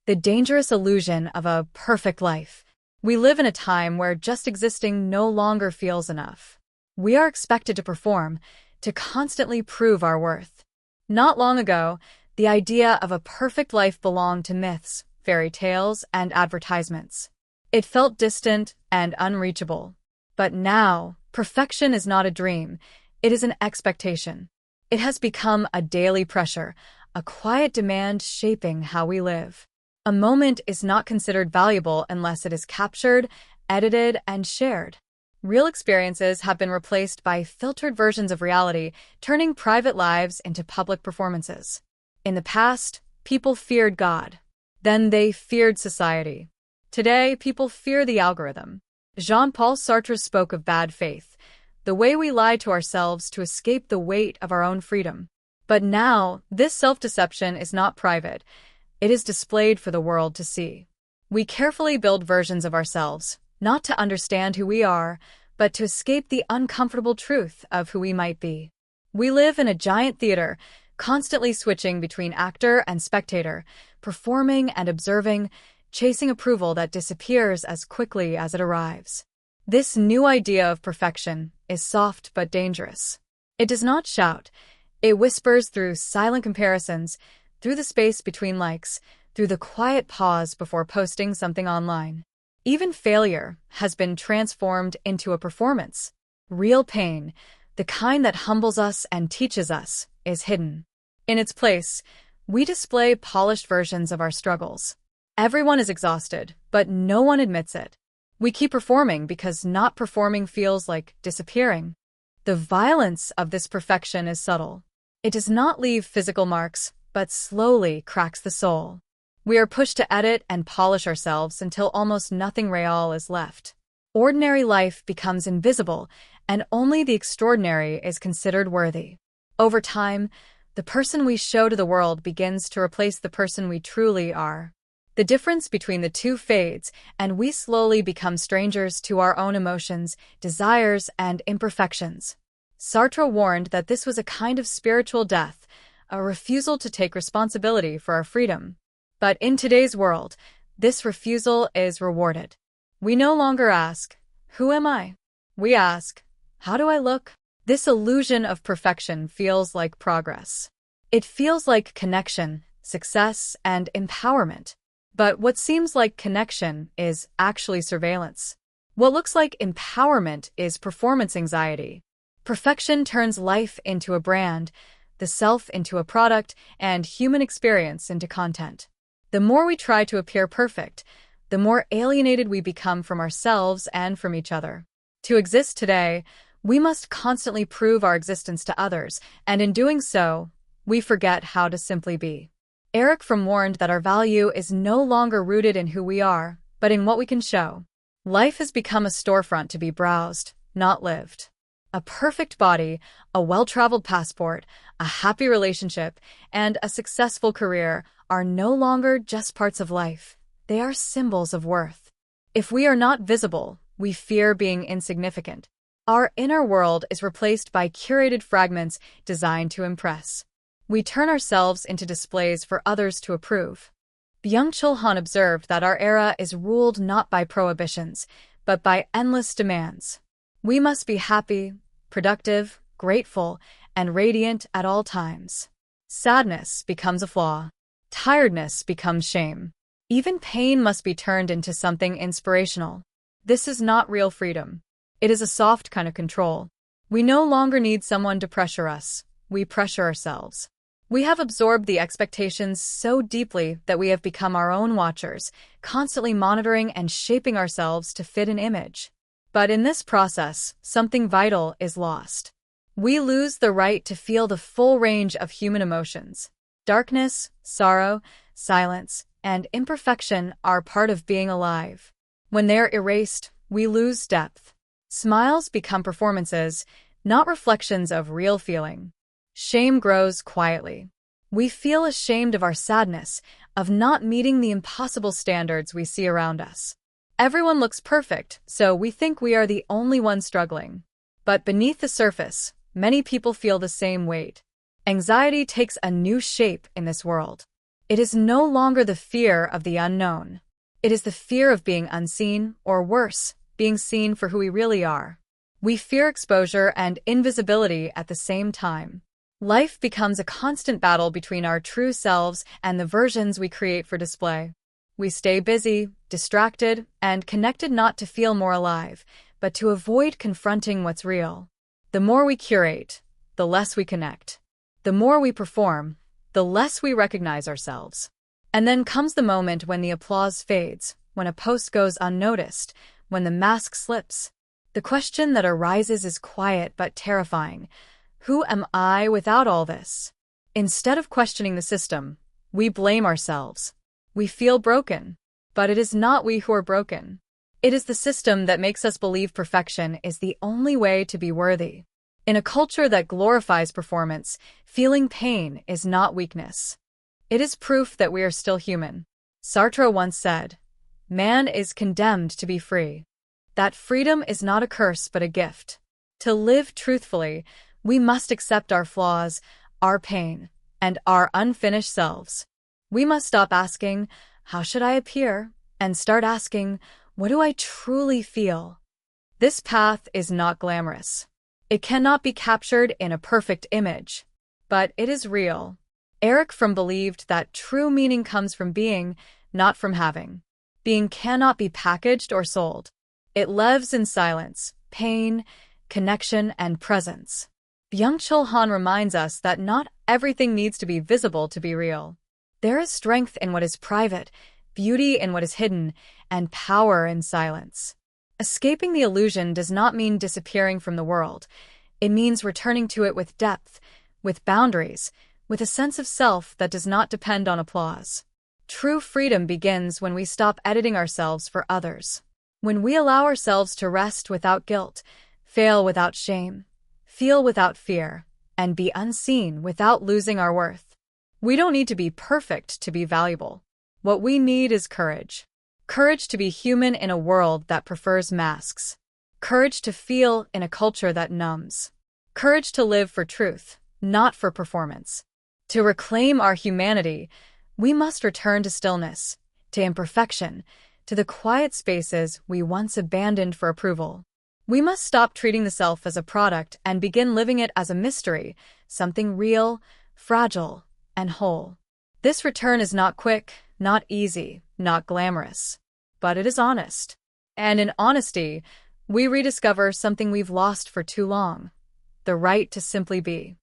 the dangerous illusion of a perfect life. We live in a time where just existing no longer feels enough. We are expected to perform, to constantly prove our worth. Not long ago, the idea of a perfect life belonged to myths, fairy tales, and advertisements. It felt distant and unreachable. But now, perfection is not a dream, it is an expectation. It has become a daily pressure, a quiet demand shaping how we live. A moment is not considered valuable unless it is captured, edited, and shared. Real experiences have been replaced by filtered versions of reality, turning private lives into public performances. In the past, people feared God. Then they feared society. Today, people fear the algorithm. Jean-Paul Sartre spoke of bad faith, the way we lie to ourselves to escape the weight of our own freedom. But now, this self-deception is not private. It is displayed for the world to see. We carefully build versions of ourselves, not to understand who we are, but to escape the uncomfortable truth of who we might be. We live in a giant theater, constantly switching between actor and spectator, performing and observing, chasing approval that disappears as quickly as it arrives. This new idea of perfection is soft but dangerous. It does not shout. It whispers through silent comparisons, through the space between likes, through the quiet pause before posting something online. Even failure has been transformed into a performance. Real pain, the kind that humbles us and teaches us, is hidden. In its place, we display polished versions of our struggles. Everyone is exhausted, but no one admits it. We keep performing because not performing feels like disappearing. The violence of this perfection is subtle. It does not leave physical marks, but slowly cracks the soul. We are pushed to edit and polish ourselves until almost nothing real is left. Ordinary life becomes invisible, and only the extraordinary is considered worthy. Over time, the person we show to the world begins to replace the person we truly are. The difference between the two fades, and we slowly become strangers to our own emotions, desires, and imperfections. Sartre warned that this was a kind of spiritual death, a refusal to take responsibility for our freedom. But in today's world, this refusal is rewarded. We no longer ask, "Who am I?" We ask, "How do I look?" This illusion of perfection feels like progress. It feels like connection, success, and empowerment. But what seems like connection is actually surveillance. What looks like empowerment is performance anxiety. Perfection turns life into a brand, the self into a product, and human experience into content. The more we try to appear perfect, the more alienated we become from ourselves and from each other. To exist today, we must constantly prove our existence to others, and in doing so, we forget how to simply be. Eric Fromm warned that our value is no longer rooted in who we are, but in what we can show. Life has become a storefront to be browsed, not lived. A perfect body, a well-traveled passport, a happy relationship, and a successful career are no longer just parts of life. They are symbols of worth. If we are not visible, we fear being insignificant. Our inner world is replaced by curated fragments designed to impress. We turn ourselves into displays for others to approve. Byung-Chul observed that our era is ruled not by prohibitions, but by endless demands. We must be happy, productive, grateful, and radiant at all times. Sadness becomes a flaw. Tiredness becomes shame. Even pain must be turned into something inspirational. This is not real freedom. It is a soft kind of control. We no longer need someone to pressure us. We pressure ourselves. We have absorbed the expectations so deeply that we have become our own watchers, constantly monitoring and shaping ourselves to fit an image. But in this process, something vital is lost. We lose the right to feel the full range of human emotions. Darkness, sorrow, silence, and imperfection are part of being alive. When they're erased, we lose depth. Smiles become performances, not reflections of real feeling. Shame grows quietly. We feel ashamed of our sadness, of not meeting the impossible standards we see around us. Everyone looks perfect, so we think we are the only ones struggling. But beneath the surface, many people feel the same weight. Anxiety takes a new shape in this world. It is no longer the fear of the unknown. It is the fear of being unseen, or worse, being seen for who we really are. We fear exposure and invisibility at the same time. Life becomes a constant battle between our true selves and the versions we create for display. We stay busy, distracted, and connected not to feel more alive, but to avoid confronting what's real. The more we curate, the less we connect. The more we perform, the less we recognize ourselves. And then comes the moment when the applause fades, when a post goes unnoticed, when the mask slips. The question that arises is quiet but terrifying. Who am I without all this? Instead of questioning the system, we blame ourselves. We feel broken, but it is not we who are broken. It is the system that makes us believe perfection is the only way to be worthy. In a culture that glorifies performance, feeling pain is not weakness. It is proof that we are still human. Sartre once said, "Man is condemned to be free." That freedom is not a curse but a gift. To live truthfully, we must accept our flaws, our pain, and our unfinished selves. We must stop asking, "How should I appear?" and start asking, "What do I truly feel?" This path is not glamorous. It cannot be captured in a perfect image, but it is real. Eric Fromm believed that true meaning comes from being, not from having. Being cannot be packaged or sold. It lives in silence, pain, connection, and presence. Byung-Chul reminds us that not everything needs to be visible to be real. There is strength in what is private, beauty in what is hidden, and power in silence. Escaping the illusion does not mean disappearing from the world. It means returning to it with depth, with boundaries, with a sense of self that does not depend on applause. True freedom begins when we stop editing ourselves for others. When we allow ourselves to rest without guilt, fail without shame, feel without fear, and be unseen without losing our worth. We don't need to be perfect to be valuable. What we need is courage. Courage to be human in a world that prefers masks. Courage to feel in a culture that numbs. Courage to live for truth, not for performance. To reclaim our humanity, we must return to stillness, to imperfection, to the quiet spaces we once abandoned for approval. We must stop treating the self as a product and begin living it as a mystery, something real, fragile, and whole. This return is not quick, not easy, not glamorous, but it is honest. And in honesty, we rediscover something we've lost for too long: the right to simply be.